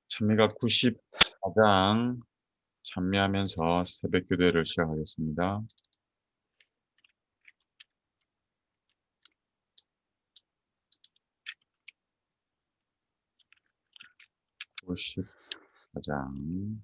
찬미가 94장 찬미하면서 새벽 기도회를 시작하겠습니다. (94장)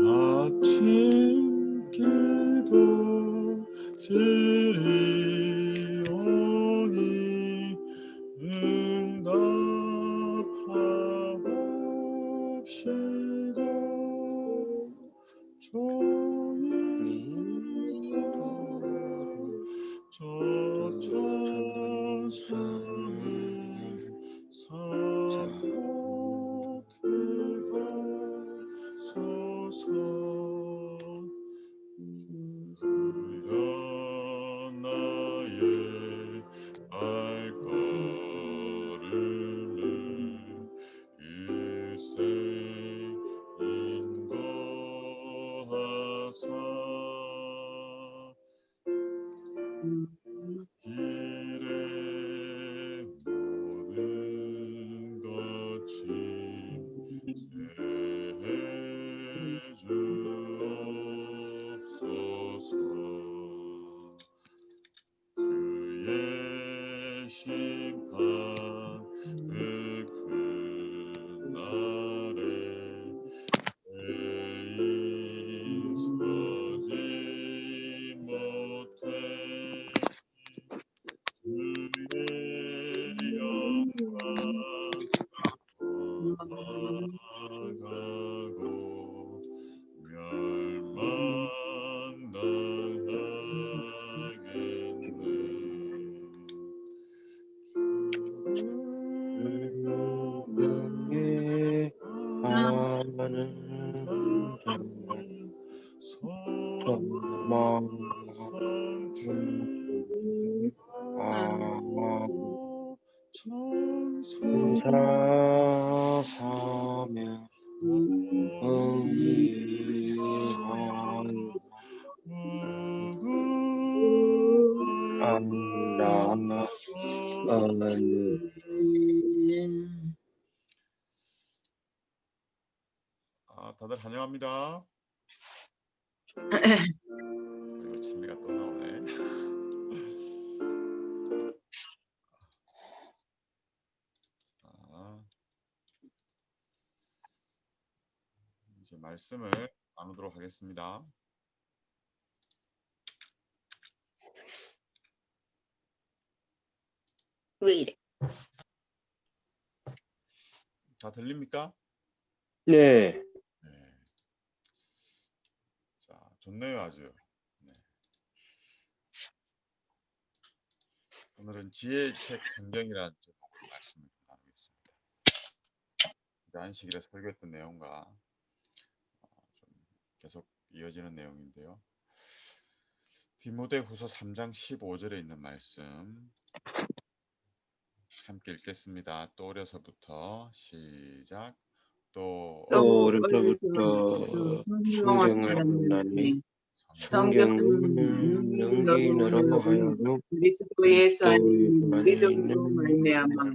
아침 기도 드리오니 응답하옵시고 종이도 저 천사를 사목해가소서 주여 나의 발걸음을 일세 인도하사 길에 모든 것 짐제해 주옵소서. 주의 심판 그 큰 날에 죄인 서지 못해 주의 영광 나가고 멸망당하겠네. 주를 하는 소망하고 천사사며 다들 환영합니다. 찬미가 또 나오네. 이제 말씀을 나누도록 하겠습니다. 왜 이래? 다 들립니까? 네. 네. 자, 좋네요, 아주. 네. 오늘은 지혜의 책 성경이라는 제목으로 말씀을 나누겠습니다. 안식일에 설교했던 내용과 좀 계속 이어지는 내용인데요. 디모데후서 3장 15절에 있는 말씀 함께 읽겠습니다. 또 어려서부터 시작. 또 어려서부터 성경을 만나니 성경은 능히 하여금 그리스도에서 믿음으로 말미암아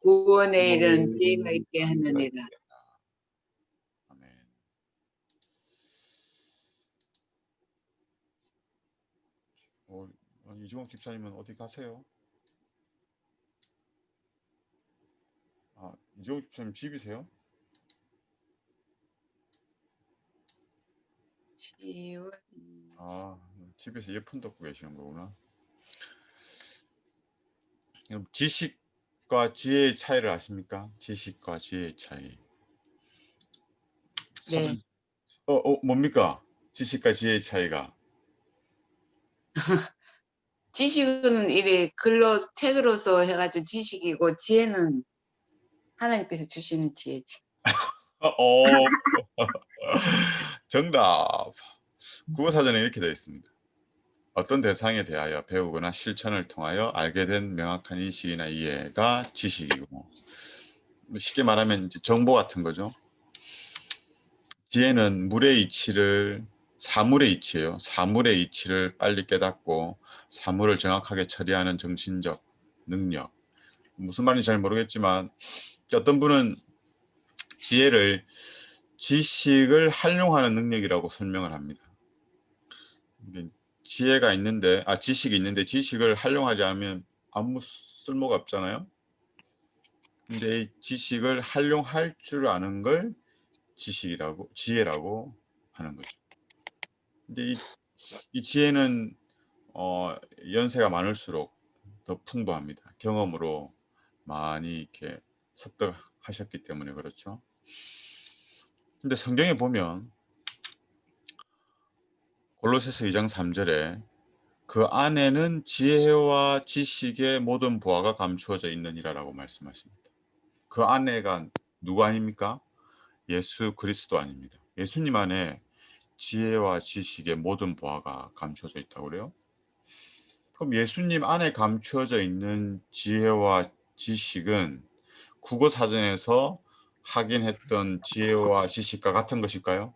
구원에 이른 지혜가 있게 하느니라. 아멘. 이종욱 집사님은 어디 가세요? 이종욱 집사님 집이세요? 집에서 예쁜 덮고 계시는 거구나. 그럼 지식과 지혜의 차이를 아십니까? 지식과 지혜의 차이. 네. 뭡니까? 지식과 지혜의 차이가. 지식은 이래 글로 책으로서 해가지고 지식이고 지혜는 하나님께서 주시는 지혜지. 정답. 국어사전에 이렇게 되어 있습니다. 어떤 대상에 대하여 배우거나 실천을 통하여 알게 된 명확한 인식이나 이해가 지식이고, 쉽게 말하면 이제 정보 같은 거죠. 지혜는 사물의 이치예요. 사물의 이치를 빨리 깨닫고 사물을 정확하게 처리하는 정신적 능력. 무슨 말인지 잘 모르겠지만 어떤 분은 지혜를 지식을 활용하는 능력이라고 설명을 합니다. 지식이 있는데 지식을 활용하지 않으면 아무 쓸모가 없잖아요. 근데 이 지식을 활용할 줄 아는 걸 지혜라고 하는 거죠. 근데 이 지혜는 연세가 많을수록 더 풍부합니다. 경험으로 많이 이렇게 습득하셨기 때문에 그렇죠. 근데 성경에 보면 골로새서 2장 3절에 그 안에는 지혜와 지식의 모든 보화가 감추어져 있느니라라고 말씀하십니다. 그 안에가 누구 아닙니까? 예수 그리스도 아닙니다. 예수님 안에 지혜와 지식의 모든 보화가 감추어져 있다고 그래요. 그럼 예수님 안에 감추어져 있는 지혜와 지식은 국어 사전에서 확인했던 지혜와 지식과 같은 것일까요?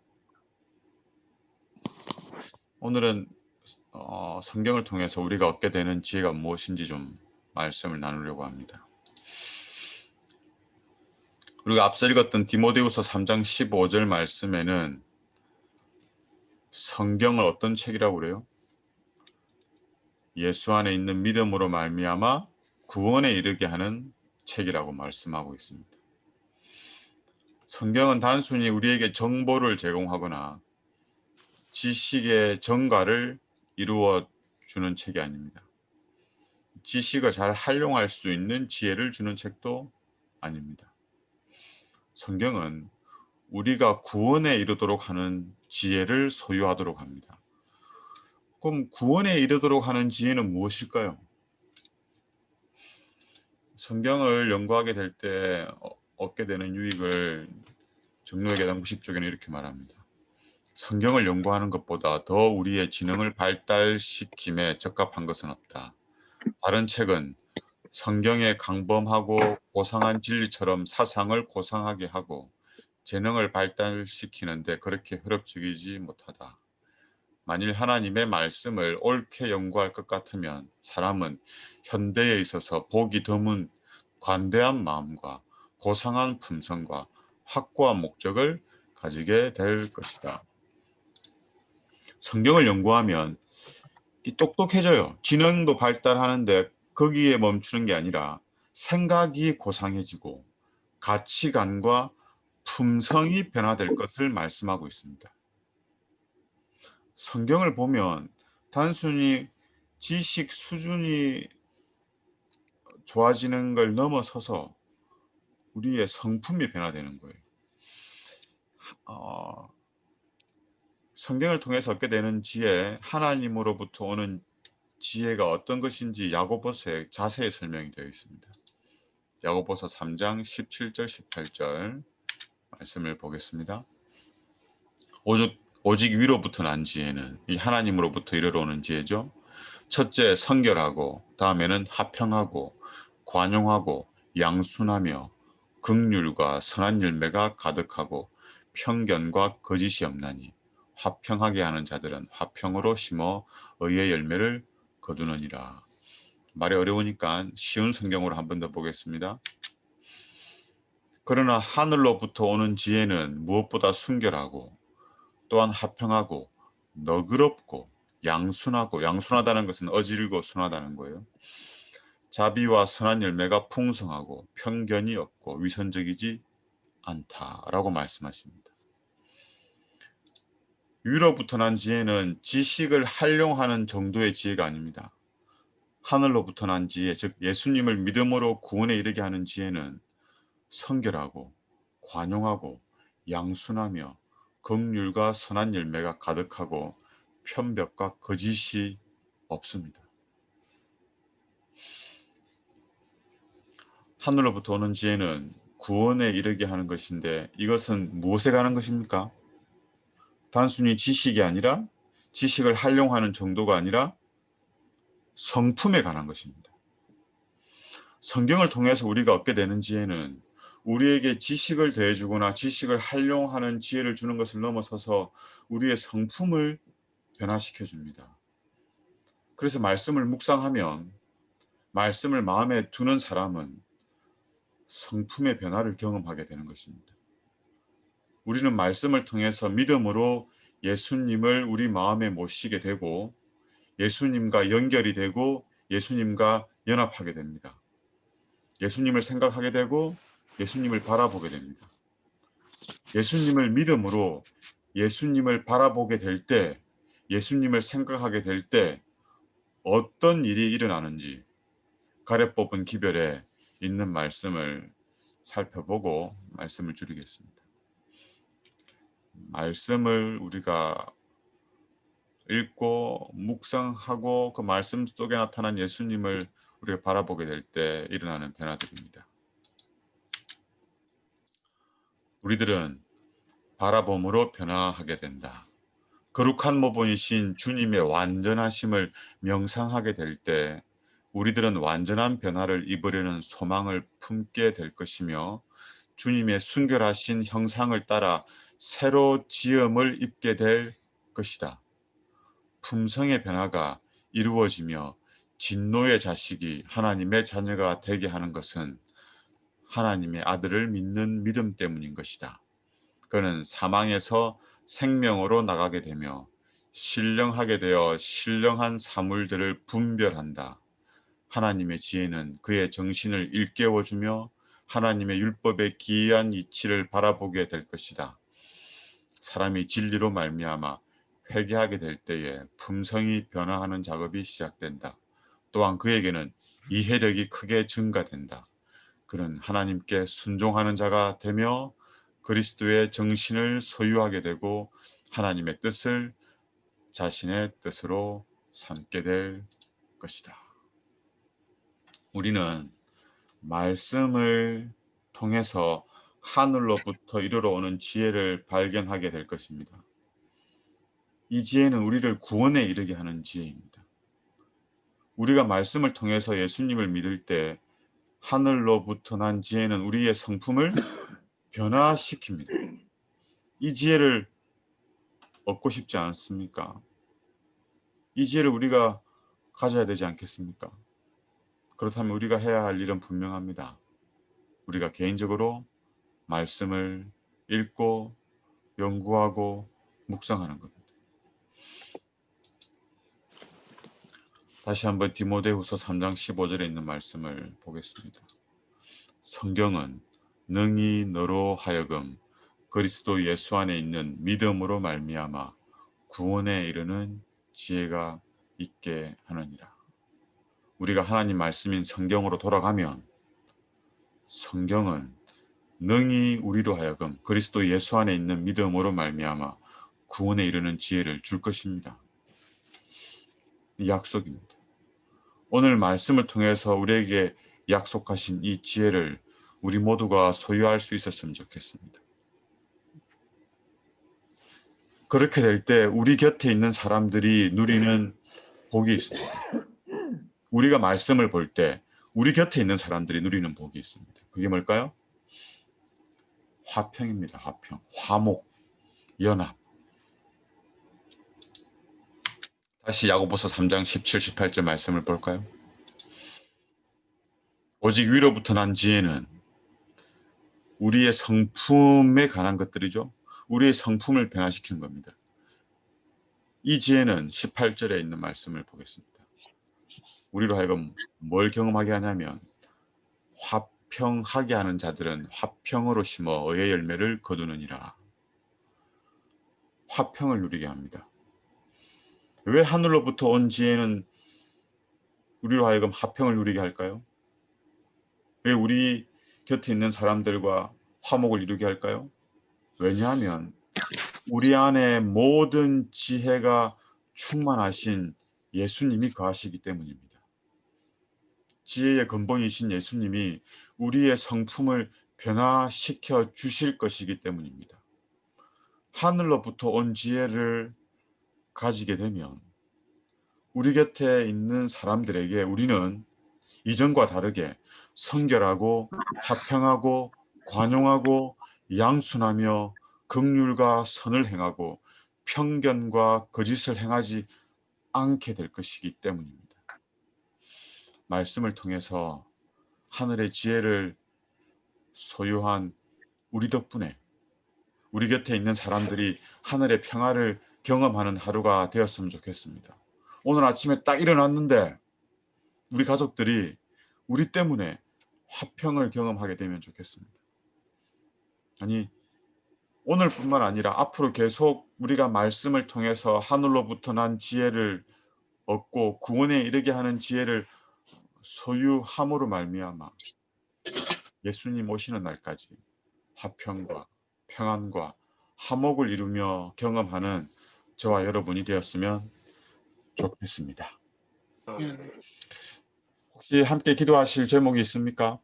오늘은 성경을 통해서 우리가 얻게 되는 지혜가 무엇인지 좀 말씀을 나누려고 합니다. 우리가 앞서 읽었던 디모데후서 3장 15절 말씀에는 성경을 어떤 책이라고 그래요? 예수 안에 있는 믿음으로 말미암아 구원에 이르게 하는 책이라고 말씀하고 있습니다. 성경은 단순히 우리에게 정보를 제공하거나 지식의 전가를 이루어 주는 책이 아닙니다. 지식을 잘 활용할 수 있는 지혜를 주는 책도 아닙니다. 성경은 우리가 구원에 이르도록 하는 지혜를 소유하도록 합니다. 그럼 구원에 이르도록 하는 지혜는 무엇일까요? 성경을 연구하게 될 때 얻게 되는 유익을 정로의 계단 90쪽에는 이렇게 말합니다. 성경을 연구하는 것보다 더 우리의 지능을 발달시킴에 적합한 것은 없다. 다른 책은 성경의 강범하고 고상한 진리처럼 사상을 고상하게 하고 재능을 발달시키는데 그렇게 효력적이지 못하다. 만일 하나님의 말씀을 옳게 연구할 것 같으면 사람은 현대에 있어서 보기 드문 관대한 마음과 고상한 품성과 확고한 목적을 가지게 될 것이다. 성경을 연구하면 똑똑해져요. 지능도 발달하는데 거기에 멈추는 게 아니라 생각이 고상해지고 가치관과 품성이 변화될 것을 말씀하고 있습니다. 성경을 보면 단순히 지식 수준이 좋아지는 걸 넘어서서 우리의 성품이 변화되는 거예요. 성경을 통해서 얻게 되는 지혜, 하나님으로부터 오는 지혜가 어떤 것인지 야고보서에 자세히 설명이 되어 있습니다. 야고보서 3장 17절 18절 말씀을 보겠습니다. 오직 위로부터 난 지혜는 이 하나님으로부터 이르러오는 지혜죠. 첫째 성결하고 다음에는 화평하고 관용하고 양순하며 긍휼과 선한 열매가 가득하고 편견과 거짓이 없나니 화평하게 하는 자들은 화평으로 심어 의의 열매를 거두느니라. 말이 어려우니까 쉬운 성경으로 한 번 더 보겠습니다. 그러나 하늘로부터 오는 지혜는 무엇보다 순결하고 또한 화평하고 너그럽고 양순하다는 것은 어질고 순하다는 거예요. 자비와 선한 열매가 풍성하고 편견이 없고 위선적이지 않다라고 말씀하십니다. 위로부터 난 지혜는 지식을 활용하는 정도의 지혜가 아닙니다. 하늘로부터 난 지혜, 즉 예수님을 믿음으로 구원에 이르게 하는 지혜는 성결하고 관용하고 양순하며 긍휼과 선한 열매가 가득하고 편벽과 거짓이 없습니다. 하늘로부터 오는 지혜는 구원에 이르게 하는 것인데 이것은 무엇에 관한 것입니까? 단순히 지식이 아니라 지식을 활용하는 정도가 아니라 성품에 관한 것입니다. 성경을 통해서 우리가 얻게 되는 지혜는 우리에게 지식을 더해주거나 지식을 활용하는 지혜를 주는 것을 넘어서서 우리의 성품을 변화시켜 줍니다. 그래서 말씀을 묵상하면, 말씀을 마음에 두는 사람은 성품의 변화를 경험하게 되는 것입니다. 우리는 말씀을 통해서 믿음으로 예수님을 우리 마음에 모시게 되고 예수님과 연결이 되고 예수님과 연합하게 됩니다. 예수님을 생각하게 되고 예수님을 바라보게 됩니다. 예수님을 믿음으로 예수님을 바라보게 될 때, 예수님을 생각하게 될 때 어떤 일이 일어나는지 가래 뽑은 기별에 있는 말씀을 살펴보고 말씀을 줄이겠습니다. 말씀을 우리가 읽고 묵상하고 그 말씀 속에 나타난 예수님을 우리가 바라보게 될 때 일어나는 변화들입니다. 우리들은 바라봄으로 변화하게 된다. 거룩한 모본이신 주님의 완전하심을 명상하게 될 때 우리들은 완전한 변화를 입으려는 소망을 품게 될 것이며 주님의 순결하신 형상을 따라 새로 지음을 입게 될 것이다. 품성의 변화가 이루어지며 진노의 자식이 하나님의 자녀가 되게 하는 것은 하나님의 아들을 믿는 믿음 때문인 것이다. 그는 사망에서 생명으로 나가게 되며 신령하게 되어 신령한 사물들을 분별한다. 하나님의 지혜는 그의 정신을 일깨워주며 하나님의 율법의 기이한 이치를 바라보게 될 것이다. 사람이 진리로 말미암아 회개하게 될 때에 품성이 변화하는 작업이 시작된다. 또한 그에게는 이해력이 크게 증가된다. 그는 하나님께 순종하는 자가 되며 그리스도의 정신을 소유하게 되고 하나님의 뜻을 자신의 뜻으로 삼게 될 것이다. 우리는 말씀을 통해서 하늘로부터 이르러 오는 지혜를 발견하게 될 것입니다. 이 지혜는 우리를 구원에 이르게 하는 지혜입니다. 우리가 말씀을 통해서 예수님을 믿을 때 하늘로부터 난 지혜는 우리의 성품을 변화시킵니다. 이 지혜를 얻고 싶지 않습니까? 이 지혜를 우리가 가져야 되지 않겠습니까? 그렇다면 우리가 해야 할 일은 분명합니다. 우리가 개인적으로 말씀을 읽고 연구하고 묵상하는 겁니다. 다시 한번 디모데후서 3장 15절에 있는 말씀을 보겠습니다. 성경은 능히 너로 하여금 그리스도 예수 안에 있는 믿음으로 말미암아 구원에 이르는 지혜가 있게 하느니라. 우리가 하나님 말씀인 성경으로 돌아가면 성경은 능히 우리로 하여금 그리스도 예수 안에 있는 믿음으로 말미암아 구원에 이르는 지혜를 줄 것입니다. 이 약속입니다. 오늘 말씀을 통해서 우리에게 약속하신 이 지혜를 우리 모두가 소유할 수 있었으면 좋겠습니다. 그렇게 될 때 우리 곁에 있는 사람들이 누리는 복이 있습니다. 우리가 말씀을 볼 때 우리 곁에 있는 사람들이 누리는 복이 있습니다. 그게 뭘까요? 화평입니다. 화평, 화목, 연합. 다시 야고보서 3장 17, 18절 말씀을 볼까요? 오직 위로부터 난 지혜는 우리의 성품에 관한 것들이죠. 우리의 성품을 변화시키는 겁니다. 이 지혜는 18절에 있는 말씀을 보겠습니다. 우리로 하여금 뭘 경험하게 하냐면 화평하게 하는 자들은 화평으로 심어 의의 열매를 거두느니라. 화평을 누리게 합니다. 왜 하늘로부터 온 지혜는 우리로 하여금 화평을 누리게 할까요? 왜 우리 곁에 있는 사람들과 화목을 이루게 할까요? 왜냐하면 우리 안에 모든 지혜가 충만하신 예수님이 거하시기 때문입니다. 지혜의 근본이신 예수님이 우리의 성품을 변화시켜 주실 것이기 때문입니다. 하늘로부터 온 지혜를 가지게 되면 우리 곁에 있는 사람들에게 우리는 이전과 다르게 성결하고 화평하고 관용하고 양순하며 긍휼과 선을 행하고 편견과 거짓을 행하지 않게 될 것이기 때문입니다. 말씀을 통해서 하늘의 지혜를 소유한 우리 덕분에 우리 곁에 있는 사람들이 하늘의 평화를 경험하는 하루가 되었으면 좋겠습니다. 오늘 아침에 딱 일어났는데 우리 가족들이 우리 때문에 화평을 경험하게 되면 좋겠습니다. 아니, 오늘뿐만 아니라 앞으로 계속 우리가 말씀을 통해서 하늘로부터 난 지혜를 얻고 구원에 이르게 하는 지혜를 소유함으로 말미암아 예수님 오시는 날까지 화평과 평안과 화목을 이루며 경험하는 저와 여러분이 되었으면 좋겠습니다. 혹시 함께 기도하실 제목이 있습니까?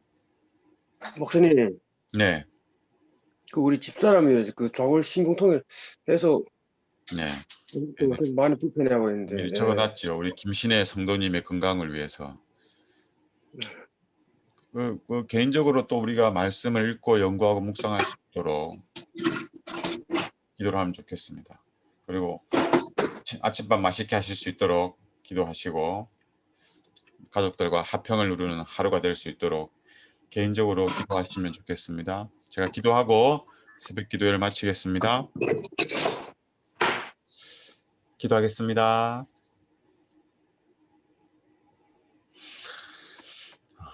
목사님, 네, 그 우리 집사람이 그 좌골 신공통을 계속 네. 좀 많이 불편해하고 있는데. 미리 적어놨죠. 우리 김신혜 성도님의 건강을 위해서. 개인적으로 또 우리가 말씀을 읽고 연구하고 묵상할 수 있도록 기도를 하면 좋겠습니다. 그리고 아침밥 맛있게 하실 수 있도록 기도하시고 가족들과 화평을 누리는 하루가 될 수 있도록 개인적으로 기도하시면 좋겠습니다. 제가 기도하고 새벽 기도회를 마치겠습니다. 기도하겠습니다.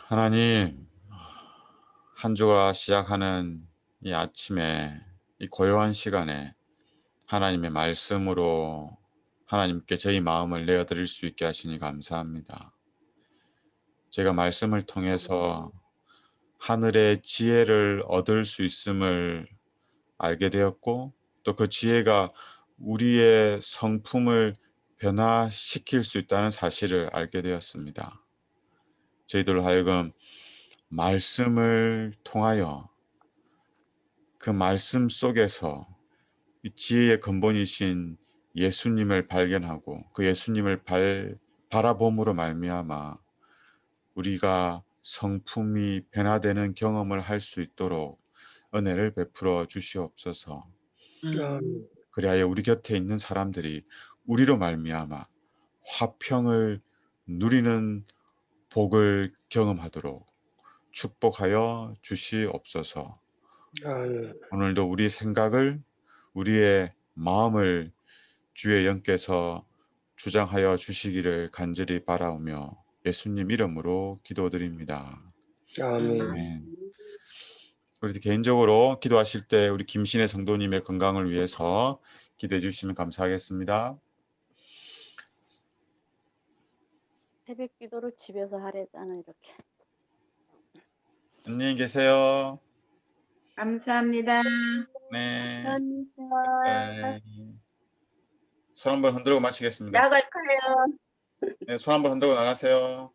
하나님, 한 주가 시작하는 이 아침에 이 고요한 시간에 하나님의 말씀으로 하나님께 저희 마음을 내어드릴 수 있게 하시니 감사합니다. 제가 말씀을 통해서 하늘의 지혜를 얻을 수 있음을 알게 되었고 또 그 지혜가 우리의 성품을 변화시킬 수 있다는 사실을 알게 되었습니다. 저희들 하여금 말씀을 통하여 그 말씀 속에서 이 지혜의 근본이신 예수님을 발견하고 그 예수님을 바라봄으로 말미암아 우리가 성품이 변화되는 경험을 할 수 있도록 은혜를 베풀어 주시옵소서. 그리하여 우리 곁에 있는 사람들이 우리로 말미암아 화평을 누리는 복을 경험하도록 축복하여 주시옵소서. 오늘도 우리 생각을 우리의 마음을 주의 영께서 주장하여 주시기를 간절히 바라오며 예수님 이름으로 기도드립니다. 아멘. 우리 개인적으로 기도하실 때 우리 김신혜 성도님의 건강을 위해서 기도해 주시면 감사하겠습니다. 새벽 기도를 집에서 하랬잖아 이렇게. 안녕히 계세요. 감사합니다. 네. 감사합니다. 네. 손 한번 흔들고 마치겠습니다. 나갈까요? 네, 손 한번 흔들고 나가세요.